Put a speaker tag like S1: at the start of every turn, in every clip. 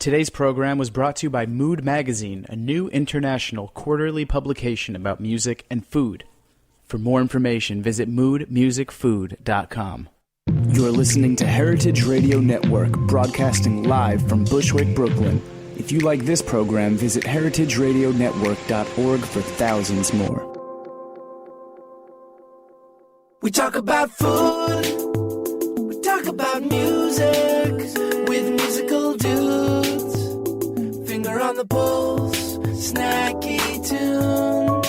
S1: Today's program was brought to you by Mood Magazine, a new international quarterly publication about music and food. For more information, visit moodmusicfood.com. You're listening to Heritage Radio Network, broadcasting live from Bushwick, Brooklyn. If you like this program, visit heritageradionetwork.org for thousands more.
S2: We talk about food, we talk about music, with musical dudes, finger on the pulse, snacky tunes.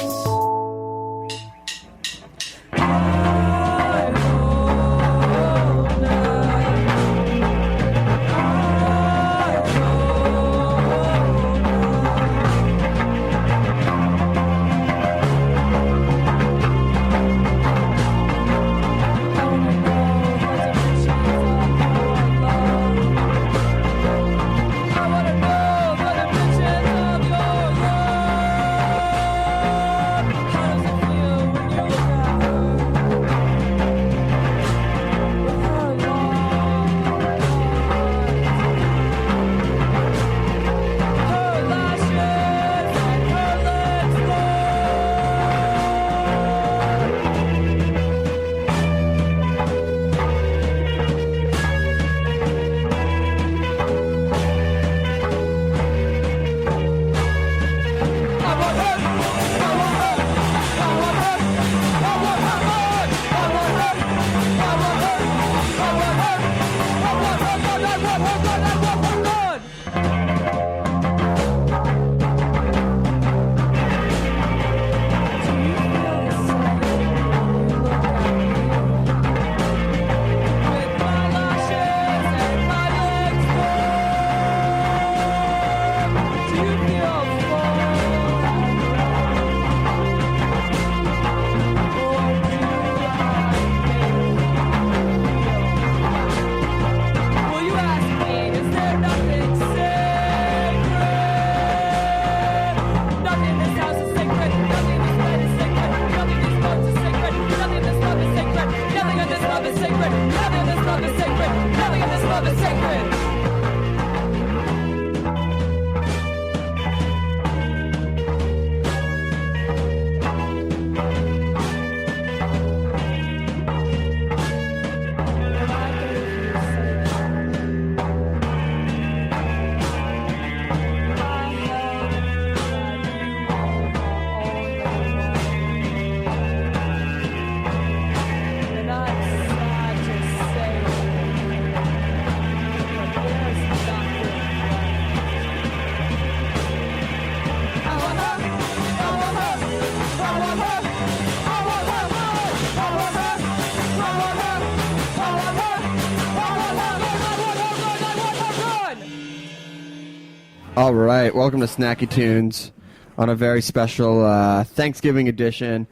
S3: All right, welcome to Snacky Tunes on a very special Thanksgiving edition.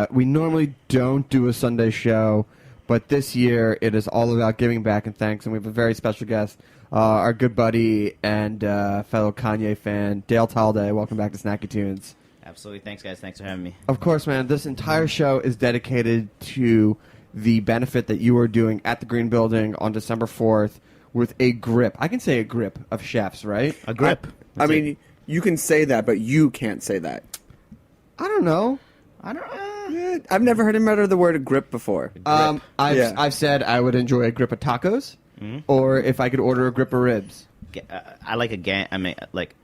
S3: We normally don't do a Sunday show, but this year it is all about giving back and thanks, and we have a very special guest, our good buddy and fellow Kanye fan, Dale Talday. Welcome back to Snacky Tunes.
S4: Absolutely. Thanks, guys. Thanks for having me.
S3: Of course, man. This entire show is dedicated to the benefit that you are doing at the Green Building on December 4th with a grip. I can say a grip of chefs, right?
S4: A grip.
S5: I mean, you can say that, but you can't say that.
S3: I don't know.
S5: I've never heard him utter the word grip before.
S3: I've said I would enjoy a grip of tacos, or if I could order a grip of ribs.
S4: I like a gang. I mean, like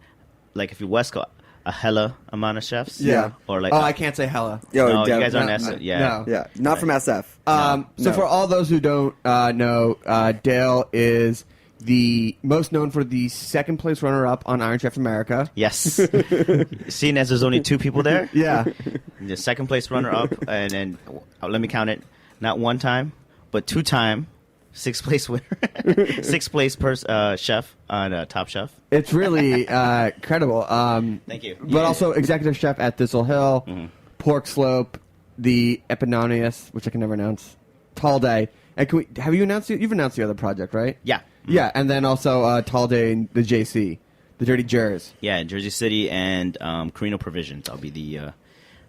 S4: if you West Coast, a hella amount of chefs.
S5: Yeah.
S4: Or like.
S3: I can't say hella.
S5: Yo,
S4: no,
S5: Dev,
S4: you guys aren't
S3: no,
S4: SF. Yeah.
S3: No.
S5: Yeah, not from SF.
S3: So for all those who don't know, Dale is the most known for the second place runner-up on Iron Chef America.
S4: Yes. Seeing as there's only two people there.
S3: Yeah.
S4: The second place runner-up, and then let me count it. Not one time, but 2-time sixth place winner. Sixth place chef on Top Chef.
S3: It's really incredible.
S4: Thank you.
S3: But also executive chef at Thistle Hill, Pork Slope, the Eponymous, which I can never announce, Tall Day. And have you announced? You've announced the other project, right?
S4: Yeah.
S3: Yeah, and then also Tall Day in the JC, the Dirty Jers.
S4: Yeah, in Jersey City and Carino Provisions. I'll be the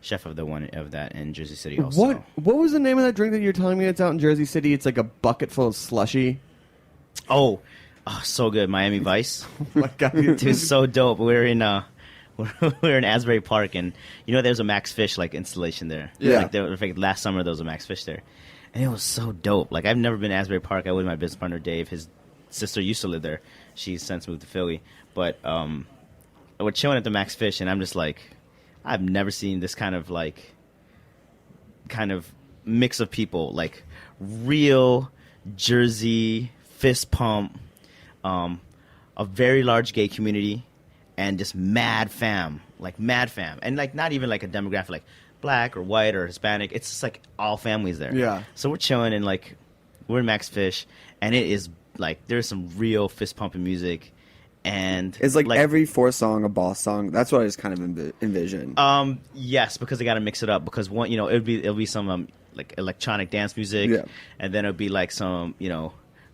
S4: chef of that in Jersey City also.
S3: What was the name of that drink that you're telling me it's out in Jersey City? It's like a bucket full of slushy.
S4: Oh, Oh, so good. Miami Vice.
S3: Oh my God.
S4: Dude, so dope. We're in Asbury Park, and there's a Max Fish like installation there.
S3: Yeah.
S4: Like last summer there was a Max Fish there, and it was so dope. Like I've never been to Asbury Park. I was with my business partner Dave. His sister used to live there. She's since moved to Philly, but we're chilling at the Max Fish, and I'm just like, I've never seen this kind of mix of people, like real Jersey fist pump, a very large gay community, and just mad fam, and like not even like a demographic like black or white or Hispanic. It's just like all families there.
S3: Yeah.
S4: So we're chilling, and like we're in Max Fish, and it is like there's some real fist pumping music, and
S5: It's like every fourth song a Boss song. That's what I just kind of envision.
S4: Yes, because they got to mix it up. Because one, it'll be some like electronic dance music,
S5: Yeah.
S4: and then it'll be like some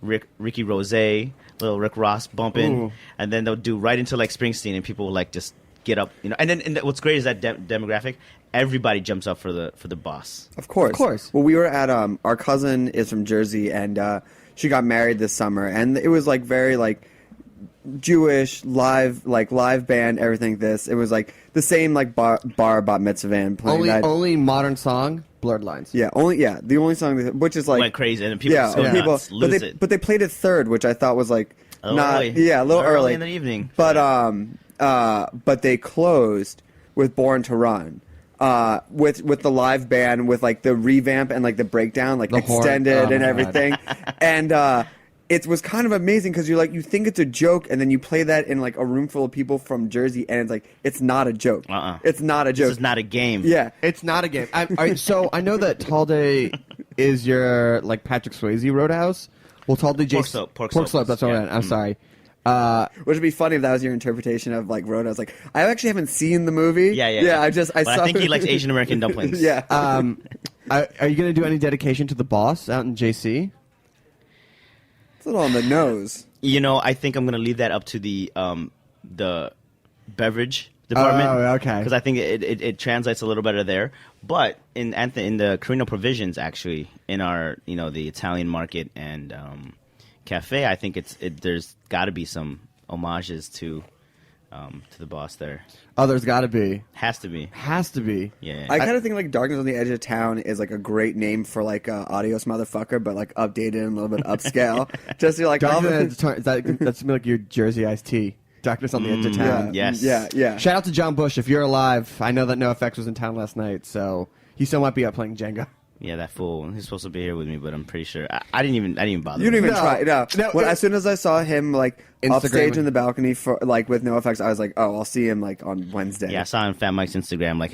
S4: Ricky Rose, little Rick Ross bumping,
S3: Ooh.
S4: and then they'll do right into like Springsteen, and people will like just get up, And then what's great is that demographic, everybody jumps up for the Boss.
S5: Of course.
S3: Of course.
S5: Well, we were at our cousin is from Jersey, and she got married this summer, and it was like very like Jewish live band, everything. It was like the same like bar bat mitzvah band playing that.
S3: Only modern song, Blurred Lines.
S5: The only song which is like
S4: Went crazy, and people
S5: yeah,
S4: go
S5: people
S4: nuts, lose it.
S5: but they played it third, which I thought was like
S4: A little
S5: not
S4: early.
S5: a little early
S4: in the evening.
S5: But they closed with Born to Run. With the live band, with like the revamp and like the breakdown, like
S3: The horn.
S5: extended
S3: Oh,
S5: and
S3: my God.
S5: everything, and it was kind of amazing because you think it's a joke, and then you play that in like a room full of people from Jersey, and it's like it's not a joke. It's not a joke.
S4: This is not a game.
S5: Yeah,
S3: It's not a game. So I know that Talde is your like Patrick Swayze Roadhouse. Well, Talde Jason
S4: Pork
S3: Slope.
S4: Slope.
S3: That's all
S4: Yeah.
S3: right. I'm sorry.
S5: which would be funny if that was your interpretation of like Roadhouse. Like I actually haven't seen the movie.
S4: Yeah.
S5: I
S4: But
S5: saw.
S4: I think he likes Asian American dumplings.
S5: Yeah.
S3: Are you going to do any dedication to the Boss out in JC?
S5: It's a little on the nose.
S4: I think I'm gonna leave that up to the beverage department.
S3: Oh, okay.
S4: Because I think it translates a little better there. But in the Carino Provisions, actually, in our the Italian market and cafe, I think there's got to be some homages to the Boss there.
S3: Oh, there's got to be.
S4: Has to be.
S3: Has to be.
S4: Yeah.
S5: I kind of think like Darkness on the Edge of Town is like a great name for like Adios Motherfucker, but like updated and a little bit upscale. Just you're like,
S3: Darkness, that's like your Jersey iced tea. Darkness on the Edge of Town.
S4: Yes.
S5: Yeah.
S3: Shout out to John Bush if you're alive. I know that NoFX was in town last night, so he still might be up playing Jenga.
S4: Yeah, that fool. He's supposed to be here with me, but I'm pretty sure I didn't even bother.
S5: You didn't even
S3: No.
S5: try. No.
S3: No,
S5: As soon as I saw him like upstage
S3: Instagram.
S5: in the balcony for like with NoFX, I was like, oh, I'll see him like on Wednesday.
S4: Yeah, I saw on Fat Mike's Instagram like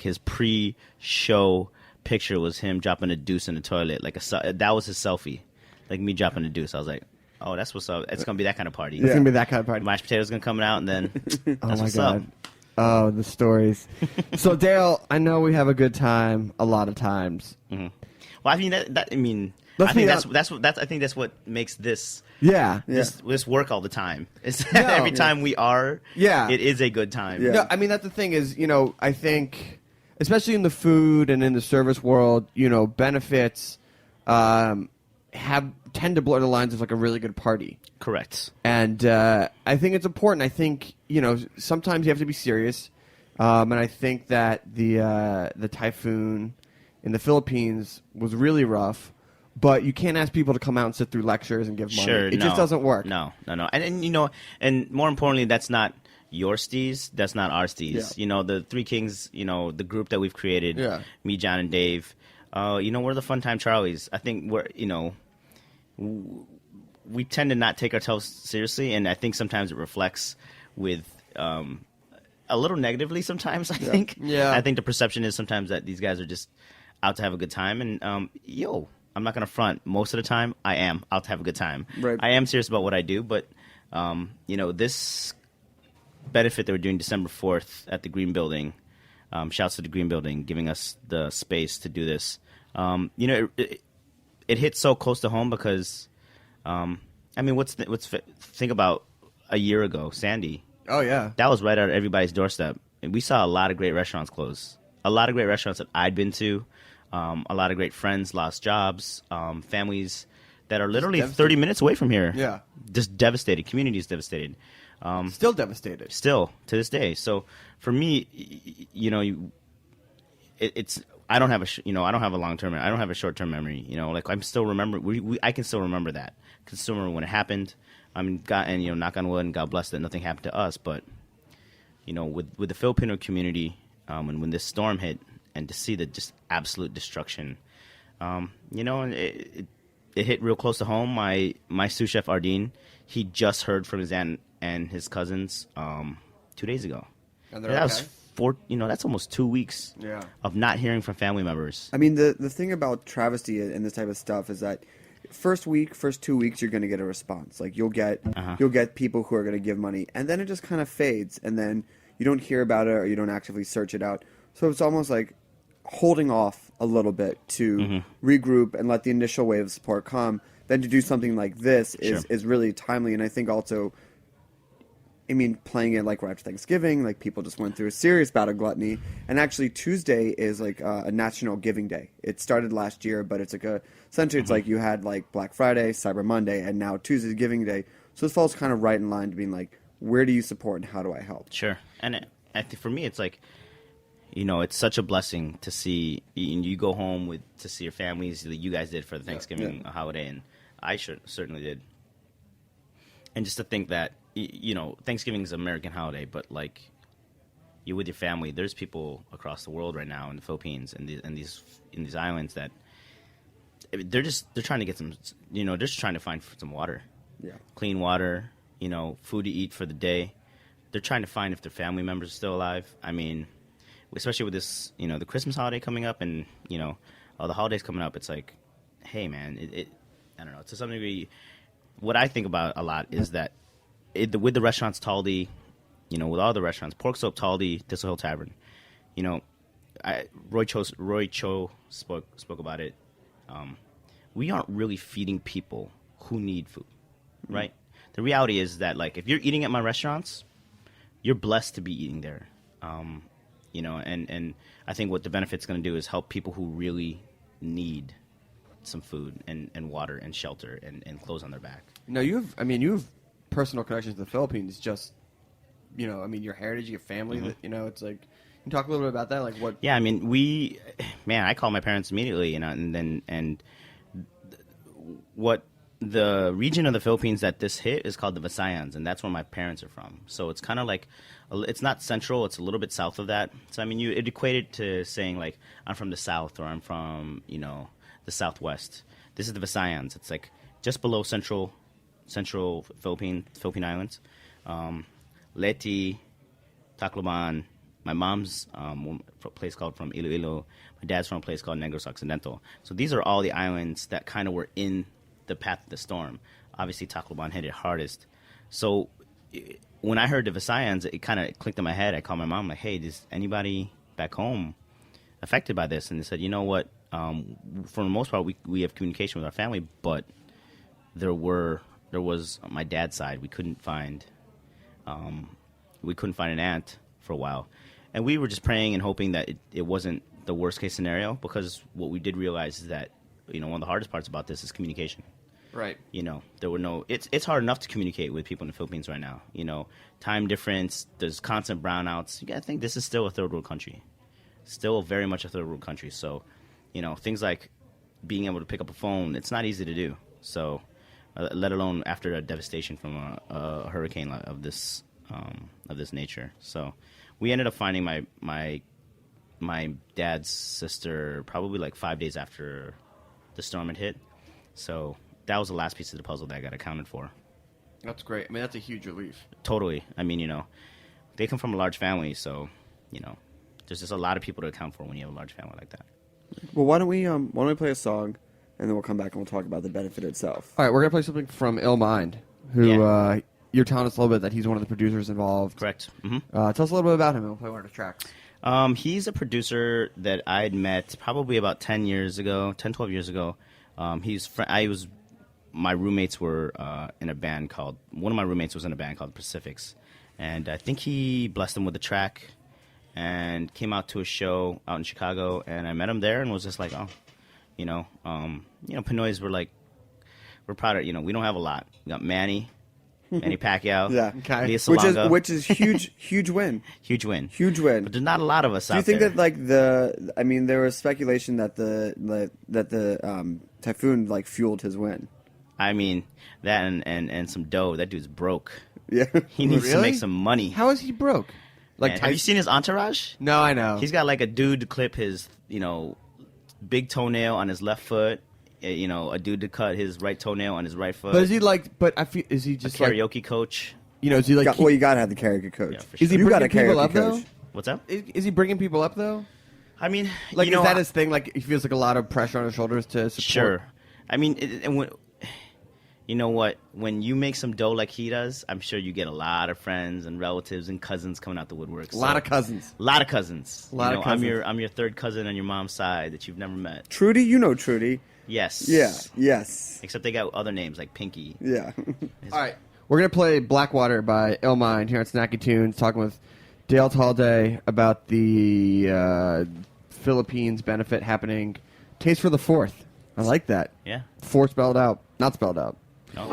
S4: his pre-show picture was him dropping a deuce in the toilet. That was his selfie, like me dropping a deuce. I was like, oh, that's what's up. It's gonna be that kind of party.
S3: It's gonna be that kind of party.
S4: Mashed potatoes gonna come out, and then that's
S3: Oh my
S4: what's
S3: god.
S4: up.
S3: Oh, the stories. So Dale, I know we have a good time a lot of times.
S4: Well, I mean
S3: Let's
S4: I think
S3: be
S4: that's what makes this
S3: Yeah.
S4: this work all the time. It's
S3: No.
S4: every time we are.
S3: Yeah.
S4: it is a good time.
S5: Yeah.
S3: No, I mean that's the thing is, I think especially in the food and in the service world, benefits tend to blur the lines of like a really good party.
S4: Correct.
S3: And I think it's important. I think sometimes you have to be serious, and I think that the typhoon in the Philippines was really rough. But you can't ask people to come out and sit through lectures and give money.
S4: Sure,
S3: It just doesn't work.
S4: No, and more importantly, that's not your steez. That's not our steez.
S5: Yeah.
S4: The Three Kings. The group that we've created.
S3: Yeah.
S4: Me, John, and Dave. We're the fun time Charlies. I think we're we tend to not take ourselves seriously, and I think sometimes it reflects with a little negatively. Sometimes I think.
S3: Yeah.
S4: I think the perception is sometimes that these guys are just out to have a good time, and I'm not going to front. Most of the time, I am out to have a good time.
S5: Right.
S4: I am serious about what I do, but, this benefit that we're doing December 4th at the Green Building, shouts to the Green Building, giving us the space to do this. It hits so close to home because, think about a year ago, Sandy.
S3: Oh yeah.
S4: That was right at everybody's doorstep. And we saw a lot of great restaurants close. A lot of great restaurants that I'd been to. A lot of great friends lost jobs. Families that are literally
S3: devastated.
S4: 30 minutes away from here.
S3: Yeah.
S4: Just devastated. Community is devastated.
S3: Still devastated.
S4: Still to this day. So for me, it's I don't have I don't have a long term. I don't have a short term memory. Like I'm still remember. I can still remember that. Can still remember when it happened. I mean, God, and knock on wood, and God bless that nothing happened to us. But with the Filipino community, and when this storm hit, and to see the just absolute destruction, it hit real close to home. My sous chef Ardeen, he just heard from his aunt and his cousins 2 days ago.
S3: And they're
S4: that
S3: okay?
S4: was that's almost 2 weeks of not hearing from family members.
S5: I mean, the thing about travesty and this type of stuff is that first 2 weeks, you're going to get a response. Like you'll get people who are going to give money, and then it just kind of fades, and then you don't hear about it or you don't actively search it out. So it's almost like holding off a little bit to regroup and let the initial wave of support come. Then to do something like this is really timely, and I think also, I mean, playing it like right after Thanksgiving, like people just went through a serious bout of gluttony. And actually, Tuesday is like a National Giving Day. It started last year, but it's like essentially it's like you had like Black Friday, Cyber Monday, and now Tuesday's Giving Day. So this falls kind of right in line to being like, where do you support and how do I help?
S4: Sure. And I think for me, it's like, it's such a blessing to see you go home to see your families that you guys did for the Thanksgiving holiday, and I certainly did. And just to think that, Thanksgiving is an American holiday, but like you're with your family. There's people across the world right now in the Philippines and in these islands that they're trying to get some, they're just trying to find some water, clean water, food to eat for the day. They're trying to find if their family members are still alive. I mean, especially with this, the Christmas holiday coming up and all the holidays coming up. It's like, hey man, I don't know. To some degree, what I think about a lot is that with the restaurants Taldi, with all the restaurants, Pork Soap, Taldi, Thistle Hill Tavern, Roy Cho spoke about it. We aren't really feeding people who need food, right? The reality is that, like, if you're eating at my restaurants, you're blessed to be eating there. And I think what the benefit's going to do is help people who really need some food and water and shelter and clothes on their back.
S3: No, you have personal connections to the Philippines. Just, your heritage, your family. That it's like. Can you talk a little bit about that? Like what?
S4: Yeah, I mean, I called my parents immediately, and what the region of the Philippines that this hit is called the Visayas, and that's where my parents are from. So it's kind of like, it's not central, it's a little bit south of that. So I mean, it equated to saying like, I'm from the south or I'm from, the southwest. This is the Visayas. It's like just below central Philippine Islands. Leyte, Tacloban. My mom's from a place called from Iloilo. My dad's from a place called Negros Occidental. So these are all the islands that kind of were in the path of the storm. Obviously, Tacloban hit it hardest. So when I heard the Visayas, it kind of clicked in my head. I called my mom, like, hey, is anybody back home affected by this? And they said, you know what? For the most part, we have communication with our family, but there was on my dad's side, we couldn't find an aunt for a while. And we were just praying and hoping that it wasn't the worst case scenario, because what we did realize is that, one of the hardest parts about this is communication.
S3: Right.
S4: There were it's hard enough to communicate with people in the Philippines right now. Time difference, there's constant brownouts. You got to think this is still a third world country. Still very much a third world country. So, things like being able to pick up a phone, it's not easy to do. So, let alone after a devastation from a hurricane of this nature. So, we ended up finding my dad's sister probably like 5 days after the storm had hit. So that was the last piece of the puzzle that got accounted for.
S3: That's great. I mean, that's a huge relief.
S4: Totally. I mean, they come from a large family, so there's just a lot of people to account for when you have a large family like that.
S5: Well, why don't we play a song, and then we'll come back and we'll talk about the benefit itself.
S3: All right, we're gonna play something from Ill Mind, who you're telling us a little bit that he's one of the producers involved.
S4: Correct. Mm-hmm.
S3: Tell us a little bit about him, and we'll play one of the tracks.
S4: He's a producer that I had met probably about 12 years ago. My roommates were in a band called, one of my roommates was in a band called Pacifics, and I think he blessed them with a track and came out to a show out in Chicago, and I met him there and was just like, Pinoys were like, we're proud of, we don't have a lot. We got Manny Pacquiao,
S5: Yeah.
S3: Okay.
S4: Leah Salonga.
S5: Which is huge win.
S4: Huge win.
S5: Huge win.
S4: But there's not a lot of us
S5: Do
S4: out
S5: you think
S4: there.
S5: that like there was speculation that the typhoon like fueled his win?
S4: I mean, that and some dough. That dude's broke.
S5: Yeah.
S4: He needs to
S3: Really?
S4: make some money.
S3: How is he broke? Like,
S4: Man, have you seen his entourage?
S3: No, I know.
S4: He's got like a dude to clip his, big toenail on his left foot. A dude to cut his right toenail on his right foot.
S3: But is he like? But I feel is he
S4: a
S3: just like?
S4: karaoke coach?
S3: Is he like?
S5: Well, you gotta have the karaoke coach.
S4: Yeah, for
S3: Is he
S5: You got
S3: bringing
S5: a
S3: people
S5: karaoke
S3: up though?
S5: coach.
S4: What's up?
S3: Is he bringing people up though?
S4: I mean,
S3: Like, is that his thing? Like, he feels like a lot of pressure on his shoulders to support.
S4: Sure. I mean, you know what? When you make some dough like he does, I'm sure you get a lot of friends and relatives and cousins coming out the woodwork.
S3: A lot of cousins.
S4: A lot of cousins.
S3: A lot of cousins.
S4: I'm your third cousin on your mom's side that you've never met.
S5: Trudy, you know Trudy.
S4: Yes.
S5: Yeah. Yes.
S4: Except they got other names like Pinky.
S5: Yeah.
S3: All right, we're gonna play Blackwater by Illmind here at Snacky Tunes, talking with Dale Talday about the Philippines benefit happening. Taste for the Fourth. I like that.
S4: Yeah.
S3: Four spelled out, not spelled out.
S4: No.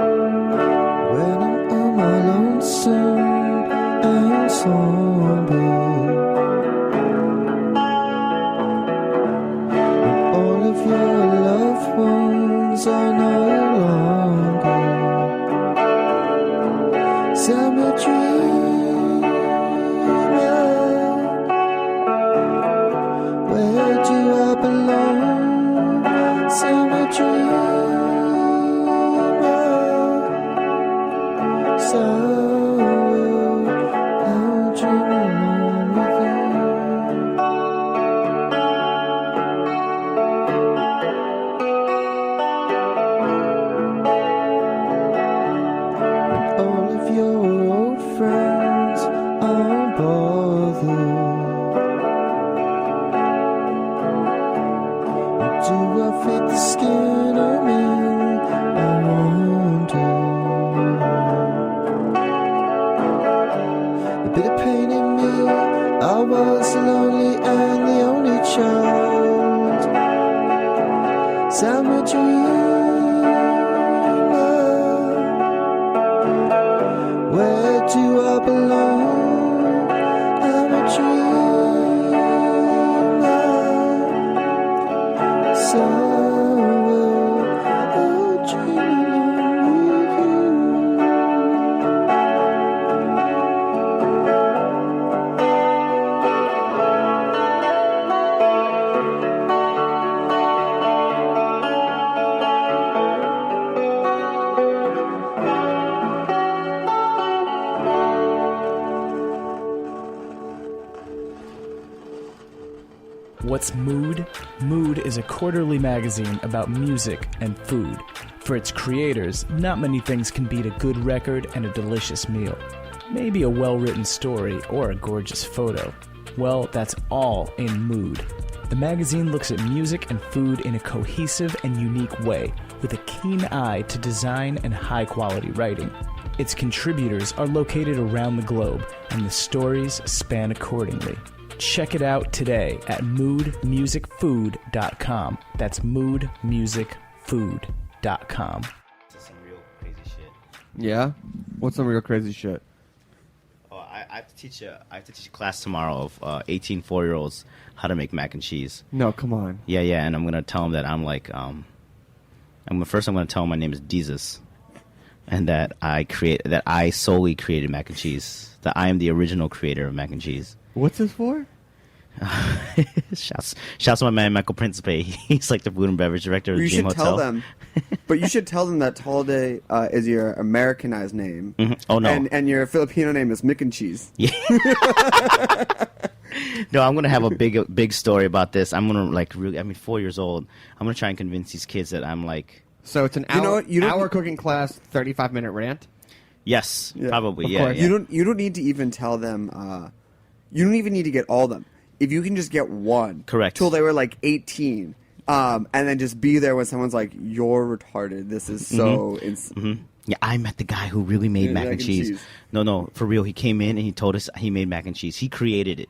S2: When I'm on my lonesome and somber, and all of your loved ones are no longer, send me dreaming, where do I belong? Send me dreaming. So I'll dream along with you. And all of your old friends aren't bothered. Do I fit the skin I'm in? I wonder. A bit of pain in me. I was lonely and the only child. Summer dreamer, where do I belong? I'm a dreamer, so I'll dream along with you.
S1: What's Mood? Mood is a quarterly magazine about music and food. For its creators, not many things can beat a good record and a delicious meal. Maybe a well-written story or a gorgeous photo. Well, that's all in Mood. The magazine looks at music and food in a cohesive and unique way, with a keen eye to design and high-quality writing. Its contributors are located around the globe, and the stories span accordingly. Check it out today at moodmusicfood.com. That's moodmusicfood.com.
S4: This is some real crazy shit.
S3: Yeah. What's some real crazy shit?
S4: Oh, I have to teach a class tomorrow of 18 4-year-olds how to make mac and cheese.
S3: No, come on.
S4: Yeah, and I'm gonna tell them that I'm like, I'm gonna tell them my name is Jesus, and that I solely created mac and cheese. That I am the original creator of mac and cheese.
S3: What's this for?
S4: Shouts to my man Michael Principe. He's like the food and beverage director of the
S5: You
S4: Dream
S5: should
S4: Hotel.
S5: tell them, but you should tell them that Talde is your Americanized name.
S4: Oh no,
S5: and your Filipino name is Mick and Cheese.
S4: yeah. No, I'm gonna have a big story about this. I'm gonna really. 4 years old. I'm gonna try and convince these kids that I'm like,
S3: So it's an
S5: You know
S3: hour,
S5: what? You don't-
S3: hour cooking class, 35-minute rant.
S4: yes,
S5: Yeah,
S4: probably,
S3: of
S4: yeah,
S3: course.
S4: yeah.
S5: You don't need to even tell them. You don't even need to get all of them. If you can just get one,
S4: Correct.
S5: till they were like 18, and then just be there when someone's like, "You're retarded. This is so."
S4: Yeah, I met the guy who really made mac and cheese. No, for real. He came in and he told us he made mac and cheese. He created it.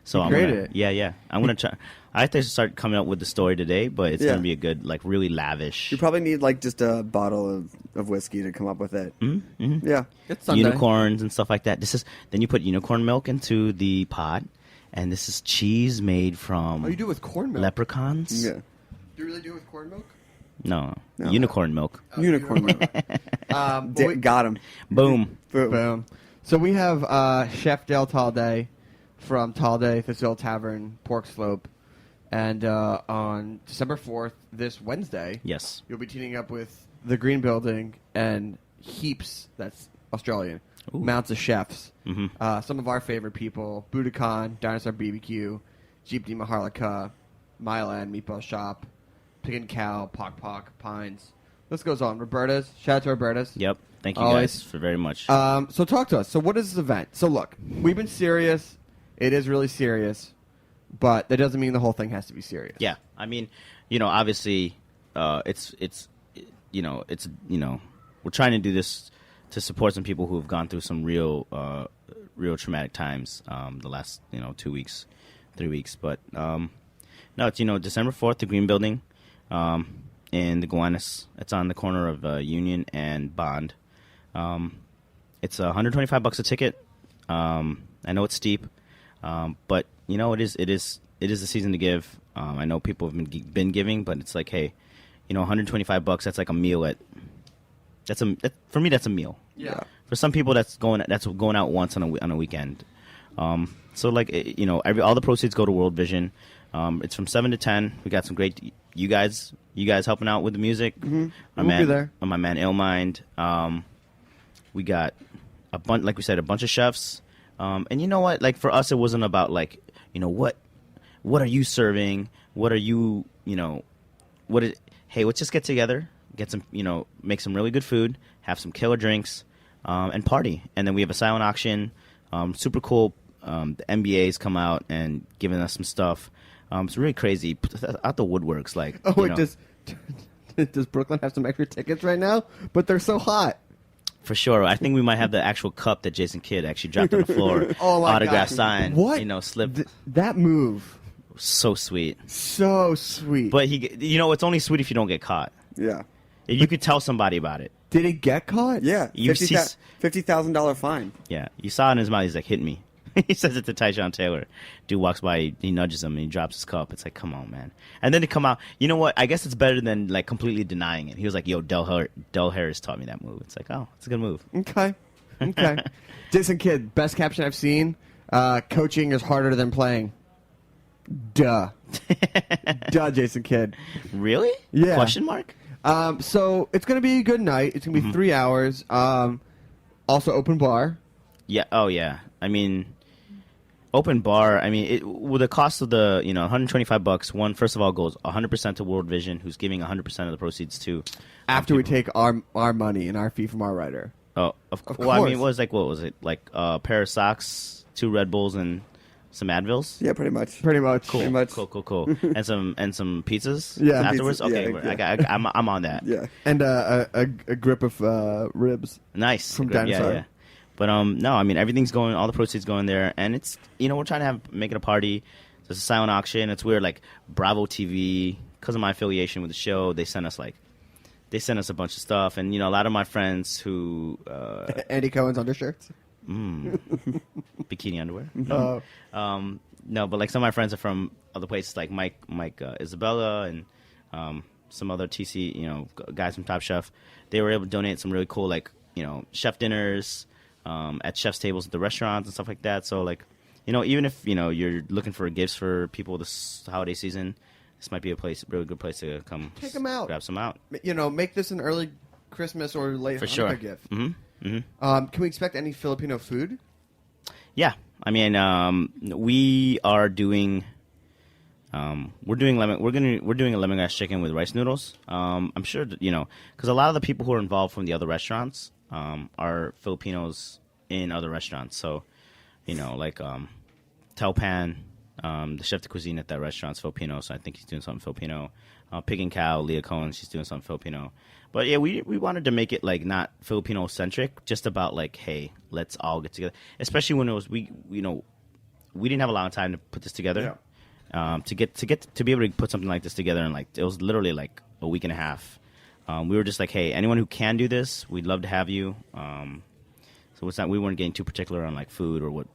S4: So
S3: created it?
S4: Yeah. I'm gonna try. I have to start coming up with the story today, but it's
S5: Yeah.
S4: gonna be a good, like, really lavish
S5: You probably need like just a bottle of whiskey to come up with it. Yeah.
S3: It's Sunday.
S4: unicorns and stuff like that. Then you put unicorn milk into the pot, and this is cheese made from
S3: Oh, you do it with corn milk.
S4: leprechauns.
S5: Yeah.
S3: Do you really do it with corn milk?
S4: No, unicorn milk.
S5: Unicorn milk. Got him.
S4: Boom.
S3: Boom. So we have Chef Dale Talday from Talday Thistle Tavern, Pork Slope. And on December 4th, this Wednesday,
S4: Yes.
S3: you'll be teaming up with The Green Building and Heaps, that's Australian, Mounts of Chefs. Some of our favorite people, Budokan, Dinosaur BBQ, Jeepney Maharlika, Milan Meatball Shop, Pig and Cow, Pock Pock, Pines. This goes on. Roberta's. Shout out to Roberta's.
S4: Yep. Thank you
S3: Always.
S4: guys for very much.
S3: So talk to us. So what is this event? So look, we've been serious. It is really serious. But that doesn't mean the whole thing has to be serious.
S4: Yeah, I mean, obviously, it's we're trying to do this to support some people who have gone through some real traumatic times the last 2 weeks, 3 weeks. But no, it's December 4th, the Green Building, in the Gowanus. It's on the corner of Union and Bond. It's $125 a ticket. I know it's steep, but it is the season to give. I know people have been giving, but it's like, hey, $125. That's like a meal for me. That's a meal.
S3: Yeah.
S4: For some people, that's going out once on a weekend. So like all the proceeds go to World Vision. It's from 7 to 10. We got some great you guys helping out with the music.
S3: We'll be there.
S4: My man Illmind. We got like we said, a bunch of chefs. And you know what? Like for us, it wasn't about like, what are you serving? What are you, hey, let's just get together, get some, make some really good food, have some killer drinks, and party. And then we have a silent auction, super cool. The NBA's come out and given us some stuff. It's really crazy. Out the woodworks, like.
S3: Oh, wait, does Brooklyn have some extra tickets right now? But they're so hot.
S4: For sure. I think we might have the actual cup that Jason Kidd actually dropped on the floor.
S3: Oh my
S4: autograph
S3: God.
S4: sign.
S3: What?
S4: Slip.
S3: That move.
S4: So sweet.
S3: So sweet.
S4: But it's only sweet if you don't get caught.
S5: Yeah.
S4: If you could tell somebody about it.
S3: Did he get caught?
S5: Yeah.
S4: You see-
S5: $50,000 fine.
S4: Yeah. You saw it in his mouth. He's like, hit me. He says it to Tyshawn Taylor. Dude walks by, he nudges him, and he drops his cup. It's like, come on, man. And then to come out, you know what? I guess it's better than like completely denying it. He was like, yo, Del Harris taught me that move. It's like, oh, it's a good move.
S3: Okay. Jason Kidd, best caption I've seen. Coaching is harder than playing. Duh. Duh, Jason Kidd.
S4: Really?
S3: Yeah.
S4: Question mark?
S3: So it's going to be a good night. It's going to be 3 hours. Also open bar.
S4: Yeah. Oh, yeah. I mean, open bar. I mean, with the cost of the $125. One, first of all, goes 100% to World Vision, who's giving 100% of the proceeds to.
S3: After we take our money and our fee from our writer.
S4: Oh, of course. Well, I mean, what was it? Like a pair of socks, 2 Red Bulls, and some Advils.
S5: Yeah, pretty much.
S3: Pretty much.
S5: Pretty much.
S4: Cool. and some pizzas.
S3: Yeah.
S4: Afterwards.
S5: Pizzas,
S4: Okay,
S5: yeah.
S4: I'm on that.
S5: Yeah.
S3: And a grip of ribs.
S4: Nice.
S3: From
S4: Good.
S3: Dinosaur.
S4: Yeah. But no, I mean everything's going. All the proceeds going there, and it's we're trying to make it a party. There's a silent auction. It's weird. Like Bravo TV, because of my affiliation with the show, they sent us a bunch of stuff, and a lot of my friends who
S3: Andy Cohen's undershirts.
S4: bikini underwear.
S3: Oh.
S4: No, but like some of my friends are from other places, like Mike Isabella, and some other TC, guys from Top Chef. They were able to donate some really cool, like chef dinners at chef's tables at the restaurants and stuff like that. So like, even if you're looking for gifts for people this holiday season, this might be a really good place to come.
S3: Take them out.
S4: Grab some out.
S3: Make this an early Christmas or late
S4: For
S3: Hanukkah
S4: sure.
S3: gift.
S4: Mm-hmm.
S3: Can we expect any Filipino food?
S4: Yeah, I mean, we are doing. We're doing a lemongrass chicken with rice noodles. I'm sure that, because a lot of the people who are involved from the other restaurants are Filipinos in other restaurants. So, like Telpan, The chef de cuisine at that restaurant's Filipino, so I think he's doing something Filipino. Pig and Cow, Leah Cohen, she's doing something Filipino. But yeah, we wanted to make it like not Filipino centric, just about like, hey, let's all get together. Especially when it was we didn't have a lot of time to put this together.
S5: Yeah.
S4: To be able to put something like this together, and like it was literally like a week and a half. We were just like, hey, anyone who can do this, we'd love to have you. So it's not, we weren't getting too particular on like food or what,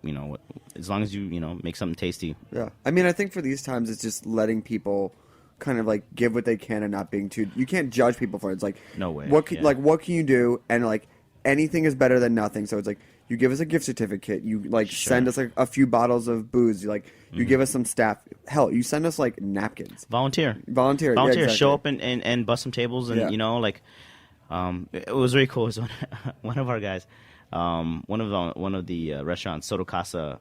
S4: as long as you make something tasty.
S5: Yeah. I mean, I think for these times, it's just letting people kind of like give what they can and not being too. You can't judge people for it. It's like
S4: No way,
S5: What can,
S4: yeah.
S5: like what can you do? And like anything is better than nothing. So it's like you give us a gift certificate. You like
S4: Sure.
S5: send us like a few bottles of booze. You give us some staff. Hell, you send us like napkins.
S4: Volunteer.
S5: Volunteer. Yeah, exactly.
S4: Show up and bust some tables, and
S5: Yeah.
S4: it was really cool. It was one of our guys, one of the restaurants, Soto Casa,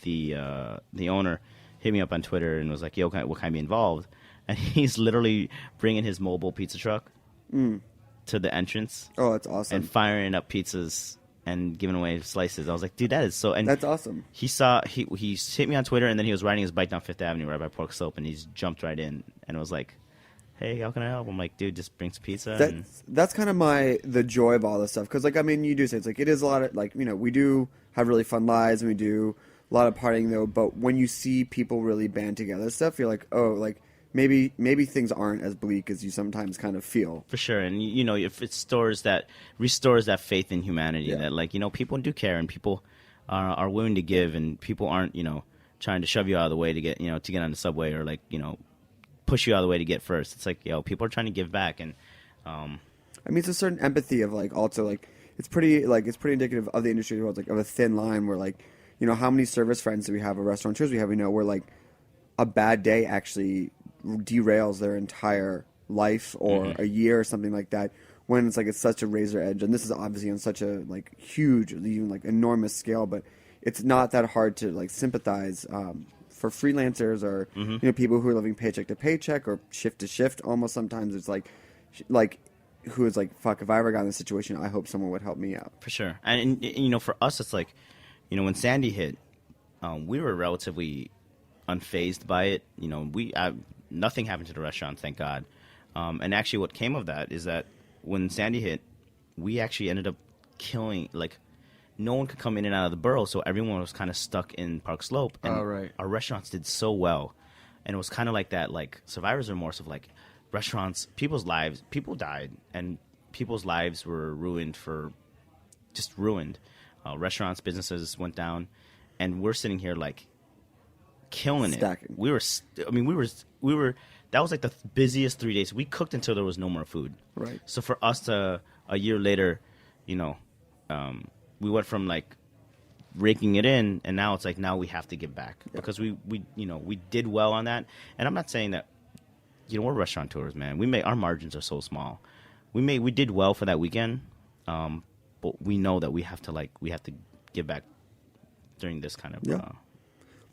S4: the owner hit me up on Twitter and was like, "Yo, what can I be involved?" And he's literally bringing his mobile pizza truck to the entrance
S5: Oh, that's awesome.
S4: and firing up pizzas and giving away slices. I was like, dude, that is so. And
S5: That's awesome.
S4: he hit me on Twitter, and then he was riding his bike down Fifth Avenue right by Pork Slope, and he's jumped right in and was like, "Hey, how can I help?" I'm like, "Dude, just bring some pizza." And
S5: That's kind of the joy of all this stuff, because like I mean, you do say it's like it is a lot of like we do have really fun lives and we do a lot of partying though, but when you see people really band together and stuff, you're like, oh, like maybe things aren't as bleak as you sometimes kind of feel.
S4: For sure, and if it restores that faith in humanity,
S5: Yeah.
S4: that like people do care and people are willing to give, and people aren't trying to shove you out of the way to get to get on the subway, or like push you out of the way to get first. It's like people are trying to give back, and
S5: I mean, it's a certain empathy of like also like it's pretty indicative of the industry as well. It's like of a thin line where like how many service friends do we have, or restaurateurs we have, where like a bad day actually derails their entire life or a year or something like that, when it's like it's such a razor edge. And this is obviously on such a like huge, even like enormous scale, but it's not that hard to like sympathize for freelancers or people who are living paycheck to paycheck or shift to shift. Almost sometimes it's like who is like, fuck, if I ever got in this situation, I hope someone would help me out.
S4: for sure. And for us, it's like when Sandy hit, we were relatively unfazed by it. Nothing happened to the restaurant, thank God. And actually, what came of that is that when Sandy hit, we actually ended up killing, like, no one could come in and out of the borough, so everyone was kind of stuck in Park Slope. And
S3: Oh, right.
S4: our restaurants did so well. And it was kind of like that, like, survivor's remorse of, like, restaurants, people died, and people's lives were ruined. Restaurants, businesses went down, and we're sitting here, like, killing
S5: Stacking.
S4: it. We were. That was like the busiest 3 days. We cooked until there was no more food.
S5: Right.
S4: So for us to a year later, we went from like raking it in, and now it's like now we have to give back because we did well on that. And I'm not saying that we're restaurateurs, man. Our margins are so small. We did well for that weekend, but we know that we have to give back during this kind of.
S5: Yeah.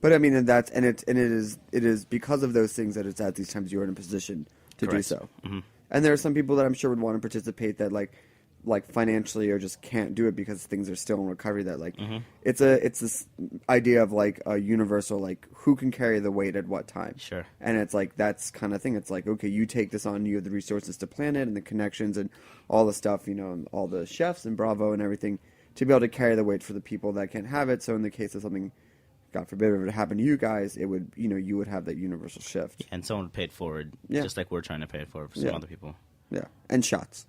S5: But I mean, and it is because of those things that it's at these times you're in a position to
S4: Correct.
S5: do so.
S4: Mm-hmm.
S5: And there are some people that I'm sure would want to participate that like financially or just can't do it because things are still in recovery. That like it's this idea of like a universal like who can carry the weight at what time.
S4: Sure.
S5: And it's like that's kind of thing. It's like okay, you take this on. You have the resources to plan it and the connections and all the stuff. And all the chefs and Bravo and everything to be able to carry the weight for the people that can't have it. So in the case of something, God forbid, if it happened to you guys, it would, you would have that universal shift.
S4: And someone would pay it forward,
S5: Yeah.
S4: just like we're trying to pay it forward for some
S5: Yeah.
S4: other people.
S5: Yeah. And shots.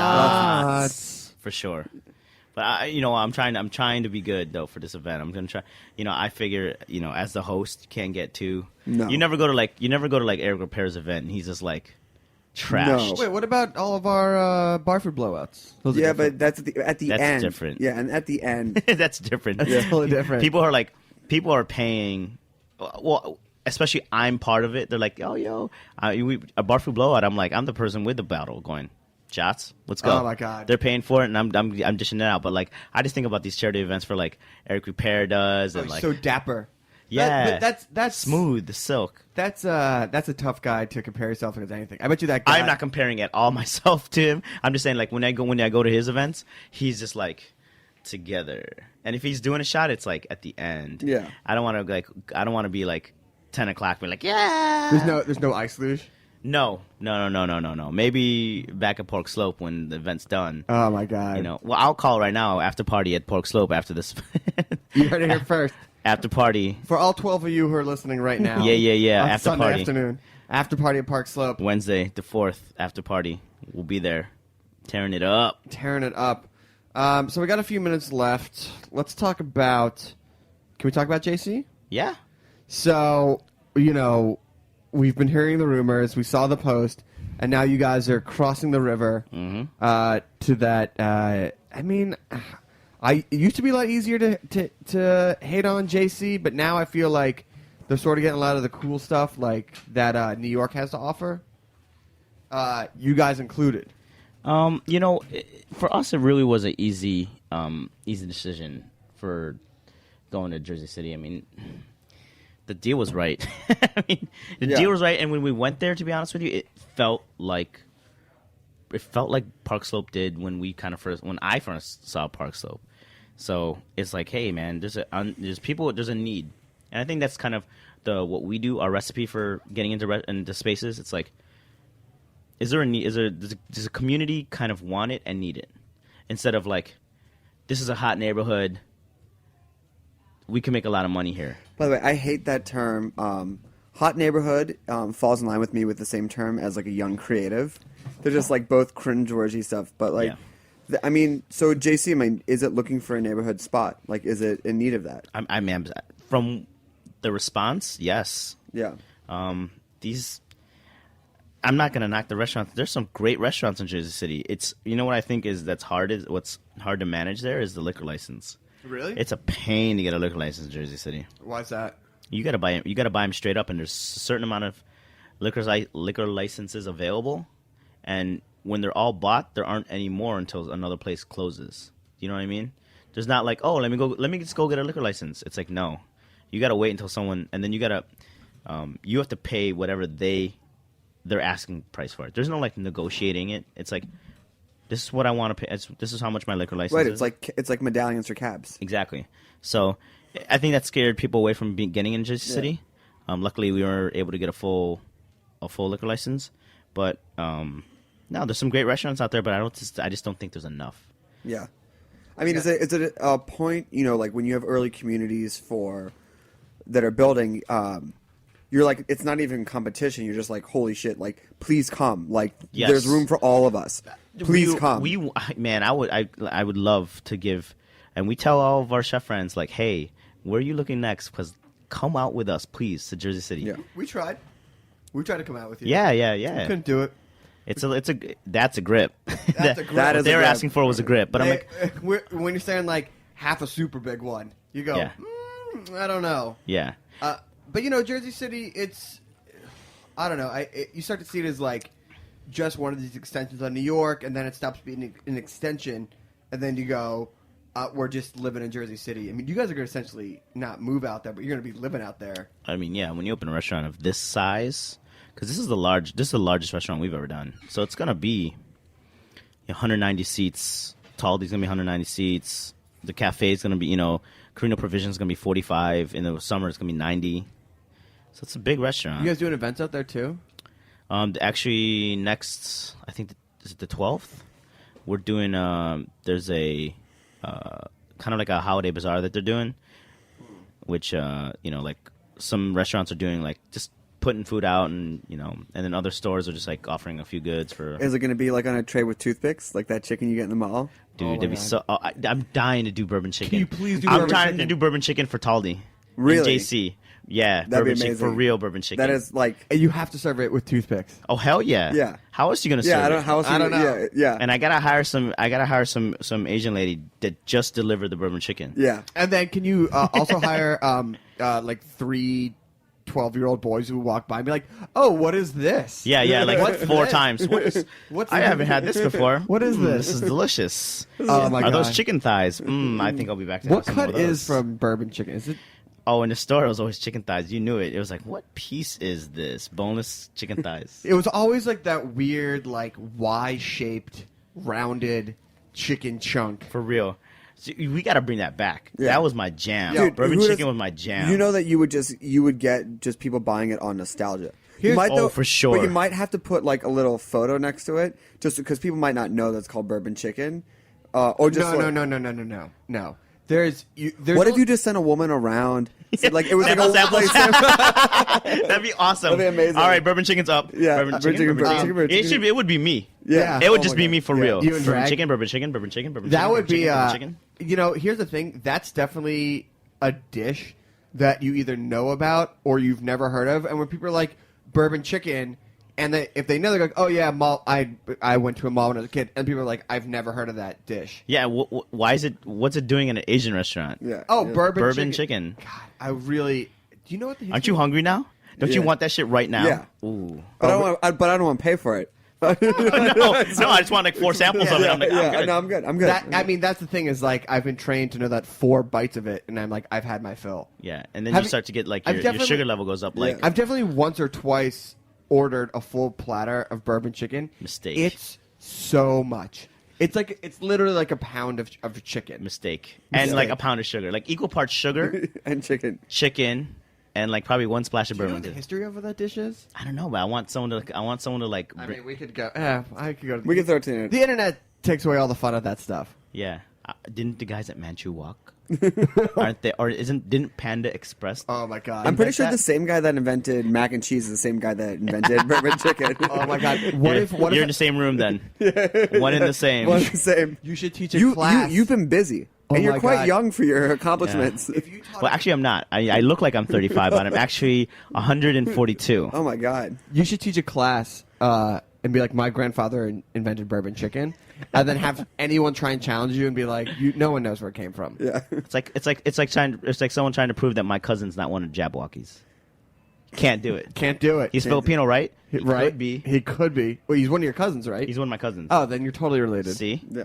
S4: Shots for sure. But I'm trying to be good though for this event. I'm gonna try. I figure, as the host, can't get too.
S5: No.
S4: You never go to like Eric Repair's event, and he's just like trashed.
S5: No.
S3: Wait, what about all of our bar food blowouts? Those are
S5: Yeah,
S3: different.
S5: but that's at the
S4: That's
S5: end.
S4: different.
S5: Yeah, and at the end.
S4: That's different.
S3: That's totally different.
S4: People are paying. Well, especially I'm part of it. They're like, yo, a bar food blowout. I'm like, I'm the person with the bottle going. Shots, let's go.
S3: Oh, my God.
S4: They're paying for it, and I'm dishing it out. But like, I just think about these charity events for like Eric Repair does, and like,
S3: so dapper.
S4: yeah,
S3: That's
S4: smooth, the silk.
S3: That's a tough guy to compare yourself against anything. I bet you that guy.
S4: I'm not comparing at all myself to him. I'm just saying, like, when I go to his events, he's just like, together. And if he's doing a shot, it's like at the end.
S5: Yeah.
S4: I don't want to be like 10 o'clock, be like, yeah.
S3: There's no ice luge.
S4: No. Maybe back at Pork Slope when the event's done.
S3: Oh my god.
S4: You know, well, I'll call right now after party at Pork Slope after this.
S3: You heard it here first.
S4: After party.
S3: For all 12 of you who are listening right now.
S4: Yeah.
S3: On
S4: After
S3: Sunday
S4: party.
S3: afternoon. After party at Park Slope.
S4: Wednesday, the 4th, after party. We'll be there. Tearing it up.
S3: Tearing it up. So we got a few minutes left. Let's talk about... Can we talk about JC?
S4: Yeah.
S3: So, you know, we've been hearing the rumors. We saw the post. And now you guys are crossing the river to that... I mean... it used to be a lot easier to hate on JC, but now I feel like they're sort of getting a lot of the cool stuff like that New York has to offer. You guys included.
S4: You know, for us, it really was an easy decision for going to Jersey City. I mean, the deal was right. I mean, the deal was right, and when we went there, to be honest with you, it felt like Park Slope did when I first saw Park Slope. So it's like, hey, man, there's a need, and I think that's kind of what we do, our recipe for getting into spaces. It's like, is there a need? Does a community kind of want it and need it, instead of like, this is a hot neighborhood, we can make a lot of money here.
S5: By the way, I hate that term. Hot neighborhood falls in line with me with the same term as like a young creative. They're just like both cringeworthy stuff, but like.
S4: Yeah.
S5: I mean, so JC, I mean, is it looking for a neighborhood spot? Like, is it in need of that?
S4: I mean, from the response, yes.
S5: Yeah.
S4: I'm not gonna knock the restaurants. There's some great restaurants in Jersey City. It's, you know what I think what's hard to manage there is the liquor license.
S3: Really?
S4: It's a pain to get a liquor license in Jersey City.
S3: Why's that?
S4: You gotta buy them straight up, and there's a certain amount of liquor licenses available, and when they're all bought, there aren't any more until another place closes. You know what I mean? There's not like, oh, let me just go get a liquor license. It's like, no, you gotta wait until someone, and then you have to pay whatever they're asking price for it. There's no like negotiating it. It's like, this is what I want to pay. This is how much my liquor license
S5: Right.
S4: is.
S5: It's like medallions for cabs.
S4: Exactly. So I think that scared people away from getting in Jersey City. Luckily, we were able to get a full liquor license, but. No, there's some great restaurants out there, but I just don't think there's enough.
S5: Yeah. I mean, is it a point, you know, like when you have early communities that are building, you're like, it's not even competition. You're just like, holy shit, like, please come. Like,
S4: Yes.
S5: there's room for all of us. Please come.
S4: I would love to give, and we tell all of our chef friends, like, hey, where are you looking next? Because come out with us, please, to Jersey City.
S5: Yeah.
S3: We tried. We tried to come out with you.
S4: Yeah.
S3: We couldn't do it.
S4: That's a grip.
S3: That's a grip.
S5: That is
S4: what they
S5: a
S4: were
S5: grip.
S4: asking for was a grip, but I'm like,
S3: when you're saying like half a super big one, you go,
S4: Yeah.
S3: I don't know.
S4: yeah,
S3: But you know, Jersey City, I don't know. You start to see it as like just one of these extensions on New York, and then it stops being an extension, and then you go, we're just living in Jersey City. I mean, you guys are going to essentially not move out there, but you're going to be living out there.
S4: I mean, yeah. When you open a restaurant of this size, because this is the largest restaurant we've ever done, so it's gonna be 190 seats. Taldi's gonna be 190 seats. The cafe is gonna be, Carino Provision is gonna be 45. In the summer, it's gonna be 90. So it's a big restaurant.
S3: You guys doing events out there too?
S4: Actually, next, I think is it the 12th? We're doing. There's a kind of like a holiday bazaar that they're doing, which like some restaurants are doing, like just putting food out, and and then other stores are just like offering a few goods for.
S5: Is it going to be like on a tray with toothpicks, like that chicken you get in the mall?
S4: Dude, that'd be so. I'm dying to do bourbon chicken.
S3: Can you please do
S4: I'm
S3: bourbon
S4: trying
S3: chicken?
S4: to do bourbon chicken for Taldi.
S5: Really?
S4: And JC. Yeah,
S5: That'd be
S4: bourbon chicken for
S5: amazing.
S4: real bourbon chicken.
S5: That is like,
S3: And you have to serve it with toothpicks.
S4: Oh hell yeah.
S5: Yeah.
S4: How else you gonna serve
S5: yeah, I
S4: it?
S5: don't. How else?
S3: I don't know.
S5: Yeah, yeah,
S4: And I gotta hire some Asian lady that just delivered the bourbon chicken.
S5: yeah.
S3: And then can you also hire like 3 12-year-old boys who walk by and be like, "Oh, what is this?"
S4: Yeah, like
S3: What's
S4: 4
S3: this?
S4: times.
S3: What's
S4: I
S3: this?
S4: haven't had this before.
S3: What is this?
S4: This is delicious.
S3: Oh my
S4: Are
S3: god!
S4: those chicken thighs? I think I'll be back to
S3: What
S4: have some
S3: cut
S4: of those.
S3: is from bourbon chicken? Is it?
S4: Oh, in the store, it was always chicken thighs. You knew it. It was like, what piece is this? Boneless chicken thighs.
S3: It was always like that weird, like Y-shaped, rounded chicken chunk.
S4: For real. So we got to bring that back.
S5: Yeah.
S4: That was my jam.
S5: Dude,
S4: Bourbon
S5: who
S4: chicken
S5: does-
S4: was my jam.
S5: You know that you would get just people buying it on nostalgia. You
S3: Here's-
S5: might,
S4: Oh, for sure.
S5: But you might have to put like a little photo next to it, just because people might not know that's called bourbon chicken, or just
S3: No. There's
S5: What if you just sent a woman around? So, like it was like a
S4: Samples,
S5: like,
S4: That'd be awesome.
S5: That'd be amazing.
S4: All right, bourbon chicken's up.
S5: Yeah,
S4: bourbon chicken.
S5: bourbon chicken.
S4: It would be me.
S5: yeah.
S4: It would
S5: Oh
S4: just
S5: my
S4: be
S5: God.
S4: me for
S5: Yeah.
S4: real.
S3: You and
S4: bourbon
S3: Drag?
S4: chicken, bourbon chicken, bourbon chicken, bourbon
S3: that
S4: chicken.
S3: would be
S4: bourbon chicken.
S3: here's the thing. That's definitely a dish that you either know about or you've never heard of. And when people are like bourbon chicken, and if they know, they're like, oh yeah, mall. I went to a mall when I was a kid, and people are like, I've never heard of that dish.
S4: Yeah, why is it? What's it doing in an Asian restaurant?
S5: Yeah.
S3: Oh,
S5: yeah.
S3: bourbon
S4: chicken.
S3: God, I really. Do you know what the history?
S4: Aren't you hungry now? Don't you
S5: Yeah.
S4: want that shit right now?
S5: Yeah.
S4: Ooh.
S5: But I don't want to pay for it.
S4: no, I just want like 4 samples of it. I'm like,
S5: yeah,
S4: I'm good.
S5: no, I'm good. I'm good.
S3: I mean, that's the thing is like I've been trained to know that 4 bites of it, and I'm like, I've had my fill.
S4: Yeah, and then
S3: Have
S4: you
S3: you-
S4: start to get like
S3: I've
S4: your
S3: definitely-
S4: sugar level goes up. Like,
S5: Yeah.
S3: I've definitely once or twice ordered a full platter of bourbon chicken.
S4: Mistake.
S3: It's so much. It's literally like a pound of chicken.
S4: mistake, and like a pound of sugar, like equal parts sugar,
S5: and chicken.
S4: chicken, and like probably 1 splash of
S3: Do you know
S4: bourbon.
S3: what the history of that dish is?
S4: I don't know, but I want someone to like.
S3: I
S4: bring-
S3: mean, we could go. I could go. To
S5: We can throw it to the
S3: the internet takes away all the fun of that stuff.
S4: yeah, didn't the guys at Manchu walk? Aren't they? Or didn't Panda Express?
S3: Oh my god!
S5: I'm pretty
S3: Like
S5: sure
S3: that-
S5: the same guy that invented mac and cheese is the same guy that invented bourbon chicken.
S3: Oh my god! What if
S4: you're in the same room then? One in the same.
S5: One the same.
S3: you should teach a class?
S5: You've been busy,
S3: Oh
S5: and you're
S3: my
S5: quite
S3: God.
S5: young for your accomplishments.
S3: If you taught
S4: Well, actually, I'm not. I look like I'm 35, but I'm actually 142.
S5: Oh my God.
S3: You should teach a class and be like, my grandfather invented bourbon chicken, and then have anyone try and challenge you and be like, no one knows where it came from.
S5: Yeah.
S4: It's like someone trying to prove that my cousin's not one of Jabberwockies. Can't do it.
S3: Can't do it.
S4: He's Filipino, right? He
S3: right?
S4: could be.
S3: He could be. Well, he's one of your cousins, right?
S4: He's one of my cousins.
S3: Oh, then you're totally related.
S4: See?
S5: Yeah.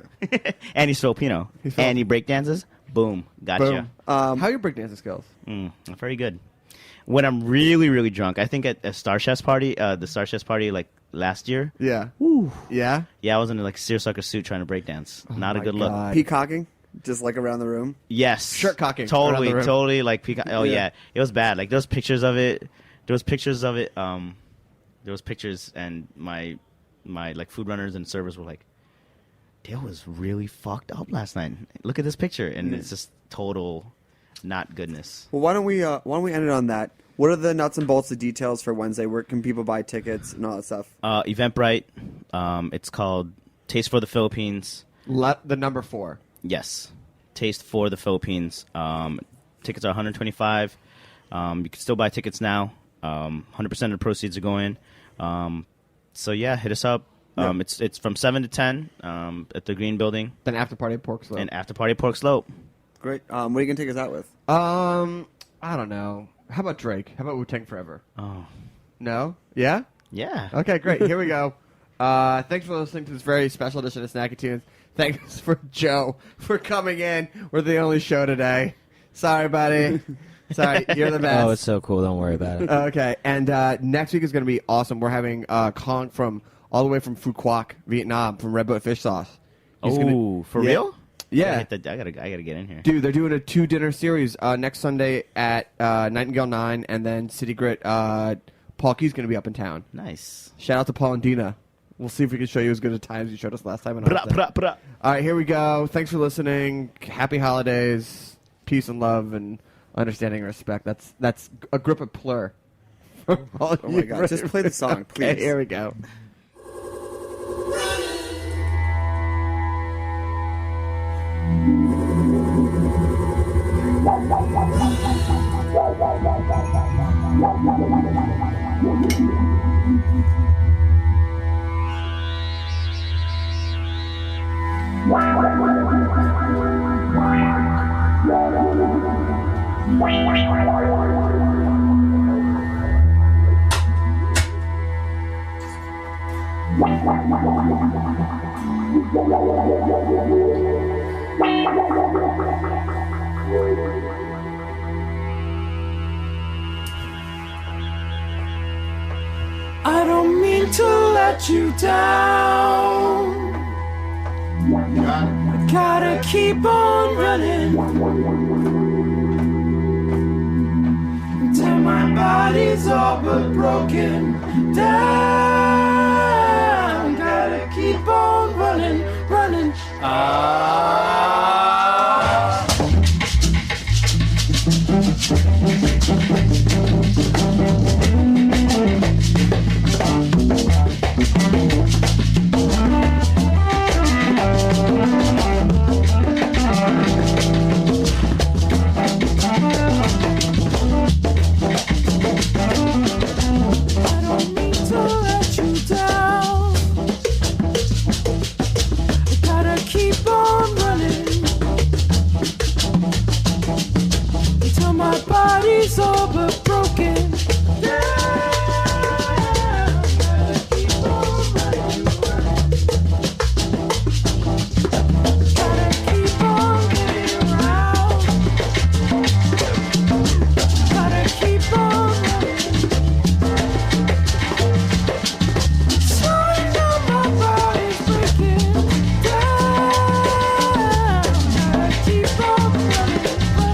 S4: And he's Filipino.
S3: He's
S4: And he breakdances. Boom. Gotcha.
S3: Boom. How are your breakdancing skills?
S4: Very good. When I'm really, really drunk, I think at a Star Chef's party, the Star Chef's party like last year.
S3: Yeah. Yeah.
S4: Yeah, I was in like seersucker suit trying to breakdance. Not a
S3: my
S4: good look.
S3: God.
S5: Peacocking, just like around the room.
S4: Yes.
S3: Shirt cocking around
S4: Totally,
S3: the room.
S4: totally like peacock. Oh
S5: Yeah.
S4: yeah. It was bad. Like those pictures of it. There was pictures of it. There was pictures, and my like food runners and servers were like, "Dale was really fucked up last night. Look at this picture," and it's just total not goodness.
S5: Well, why don't we end it on that? What are the nuts and bolts, the details for Wednesday? Where can people buy tickets and all that stuff?
S4: Eventbrite. It's called Taste for the Philippines.
S3: The number 4.
S4: Yes, Taste for the Philippines. Tickets are $125. You can still buy tickets now. 100% of the proceeds are going. So yeah, hit us up.
S5: Yeah.
S4: It's from 7 to 10 at the Green Building,
S3: Then after party at Pork Slope.
S4: and after party Pork Slope.
S5: Great. What are you gonna take us out with?
S3: I don't know. How about Drake? How about Wu-Tang Forever?
S4: Oh
S3: No? Yeah?
S4: yeah.
S3: Okay, great. Here we go. Thanks for listening to this very special edition of Snacky Tunes. Thanks for Joe for coming in. We're the only show today. Sorry, buddy. Sorry, you're the best.
S6: Oh, it's so cool. Don't worry about it.
S3: Okay, and next week is going to be awesome. We're having Kong from all the way from Phu Quoc, Vietnam, from Red Boat Fish Sauce. He's
S4: Oh, for
S3: Yeah.
S4: real?
S3: Yeah.
S4: I gotta get in here.
S3: Dude, they're doing a 2-dinner series next Sunday at Nightingale 9, and then City Grit. Paul Key's going to be up in town.
S4: Nice.
S3: Shout out to Paul and Dina. We'll see if we can show you as good a time as you showed us last time.
S4: Bra, bra, bra.
S3: All right, here we go. Thanks for listening. Happy holidays. Peace and love and understanding and respect. That's a grip of plur.
S5: Oh my God! Just play the song, please.
S3: Okay, here we go.
S2: I don't mean to let you down. I gotta keep on running until my body's all but broken down. Gotta keep on running, running. Body's all but broken down. Gotta keep on running, running. Gotta keep on getting around. Gotta keep on running. So I know my body's breaking down. Gotta keep on running, running.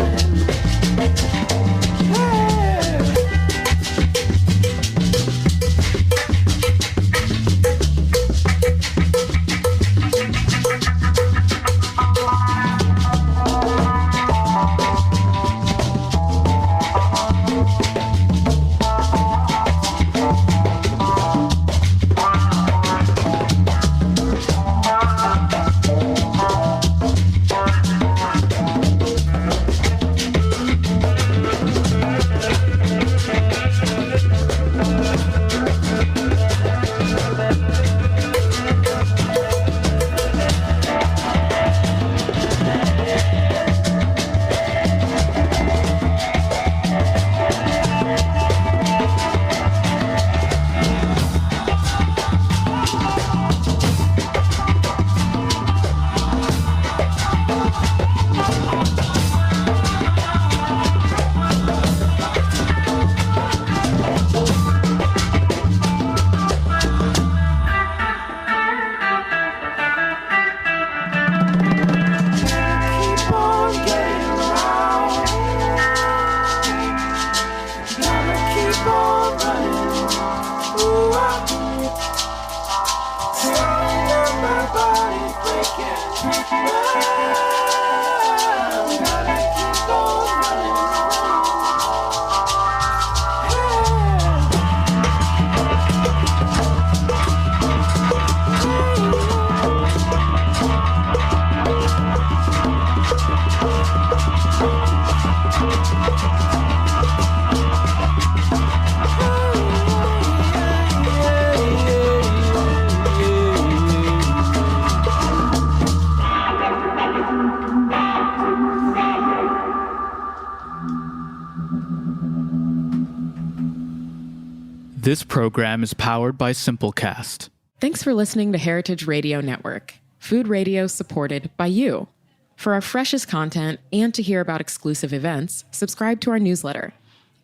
S1: This program is powered by Simplecast.
S6: Thanks for listening to Heritage Radio Network, food radio supported by you. For our freshest content and to hear about exclusive events, subscribe to our newsletter.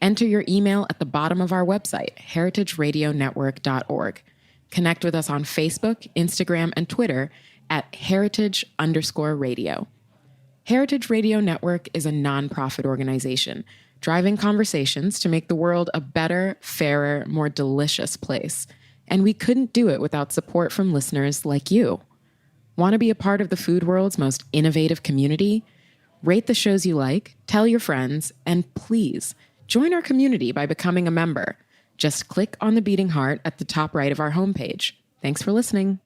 S6: Enter your email at the bottom of our website, heritageradionetwork.org. Connect with us on Facebook, Instagram, and Twitter at heritage_radio. Heritage Radio Network is a nonprofit organization driving conversations to make the world a better, fairer, more delicious place. And we couldn't do it without support from listeners like you. Want to be a part of the food world's most innovative community? Rate the shows you like, tell your friends, and please join our community by becoming a member. Just click on the beating heart at the top right of our homepage. Thanks for listening.